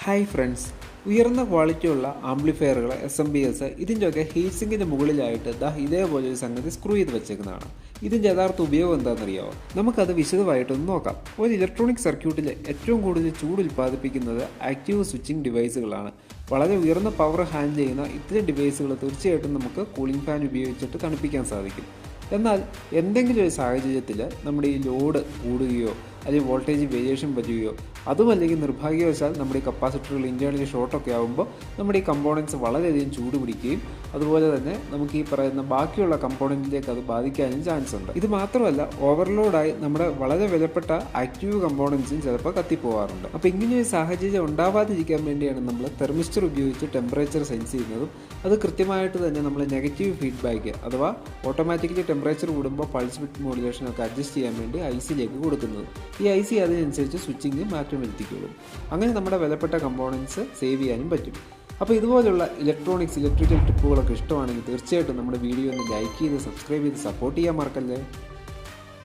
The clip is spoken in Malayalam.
ഹായ് ഫ്രണ്ട്സ്, ഉയർന്ന ക്വാളിറ്റിയുള്ള ആംപ്ലിഫയറുകൾ SMPS ഇതിൻ്റെയൊക്കെ ഹീറ്റ് സിങ്കിൻ്റെ മുകളിലായിട്ട് ഇതേപോലെ ഒരു സംഗതി സ്ക്രൂ ചെയ്ത് വെച്ചേക്കുന്നതാണ്. ഇതിൻ്റെ യഥാർത്ഥ ഉപയോഗം എന്താണെന്നറിയാമോ? നമുക്കത് വിശദമായിട്ടൊന്ന് നോക്കാം. ഒരു ഇലക്ട്രോണിക് സർക്യൂട്ടിൽ ഏറ്റവും കൂടുതൽ ചൂട് ഉൽപ്പാദിപ്പിക്കുന്നത് ആക്റ്റീവ് സ്വിച്ചിങ് ഡിവൈസുകളാണ്. വളരെ ഉയർന്ന പവർ ഹാൻഡിൽ ചെയ്യുന്ന ഇത്തരം ഡിവൈസുകൾ തീർച്ചയായിട്ടും നമുക്ക് കൂളിംഗ് ഫാൻ ഉപയോഗിച്ചിട്ട് തണുപ്പിക്കാൻ സാധിക്കും. എന്നാൽ എന്തെങ്കിലും ഒരു സാഹചര്യത്തിൽ നമ്മുടെ ഈ ലോഡ് കൂടുകയോ അല്ലെങ്കിൽ വോൾട്ടേജ് വേരിയേഷൻ വരികയോ അതുമല്ലെങ്കിൽ നിർഭാഗ്യവശാൽ നമ്മുടെ ഈ കപ്പാസിറ്ററുകൾ ഇൻറ്റേർണലി ഷോർട്ടൊക്കെ ആകുമ്പോൾ നമ്മുടെ ഈ കമ്പോണൻസ് വളരെയധികം ചൂട് പിടിക്കുകയും അതുപോലെ തന്നെ നമുക്ക് ഈ പറയുന്ന ബാക്കിയുള്ള കമ്പോണൻറ്റിലേക്ക് അത് ബാധിക്കാനും ചാൻസ് ഉണ്ട്. ഇത് മാത്രമല്ല, ഓവർലോഡായി നമ്മുടെ വളരെ വിലപ്പെട്ട ആക്റ്റീവ് കമ്പോണൻസും ചിലപ്പോൾ കത്തിപ്പോകാറുണ്ട്. അപ്പോൾ ഇങ്ങനെയൊരു സാഹചര്യം ഉണ്ടാവാതിരിക്കാൻ വേണ്ടിയാണ് നമ്മൾ തെർമിസ്റ്റർ ഉപയോഗിച്ച് ടെമ്പറേച്ചർ സെൻസ് ചെയ്യുന്നതും അത് കൃത്യമായിട്ട് തന്നെ നമ്മൾ നെഗറ്റീവ് ഫീഡ്ബാക്ക് അഥവാ ഓട്ടോമാറ്റിക്കലി ടെമ്പറേച്ചർ കൂടുമ്പോൾ പൾസ് വിഡ്ത്ത് മോഡുലേഷനൊക്കെ അഡ്ജസ്റ്റ് ചെയ്യാൻ വേണ്ടി ICയിലേക്ക് കൊടുക്കുന്നത്. ഈ IC അതിനനുസരിച്ച് സ്വിച്ചിങ് മാറ്റം വരുത്തിക്കോളും. അങ്ങനെ നമ്മുടെ വിലപ്പെട്ട കമ്പോണൻസ് സേവ് ചെയ്യാനും പറ്റും. അപ്പോൾ ഇതുപോലുള്ള ഇലക്ട്രിക്കൽ ടിപ്പുകളൊക്കെ ഇഷ്ടമാണെങ്കിൽ തീർച്ചയായിട്ടും നമ്മുടെ വീഡിയോ ഒന്ന് ലൈക്ക് ചെയ്ത് സബ്സ്ക്രൈബ് ചെയ്ത് സപ്പോർട്ട് ചെയ്യാൻ മറക്കല്ലേ.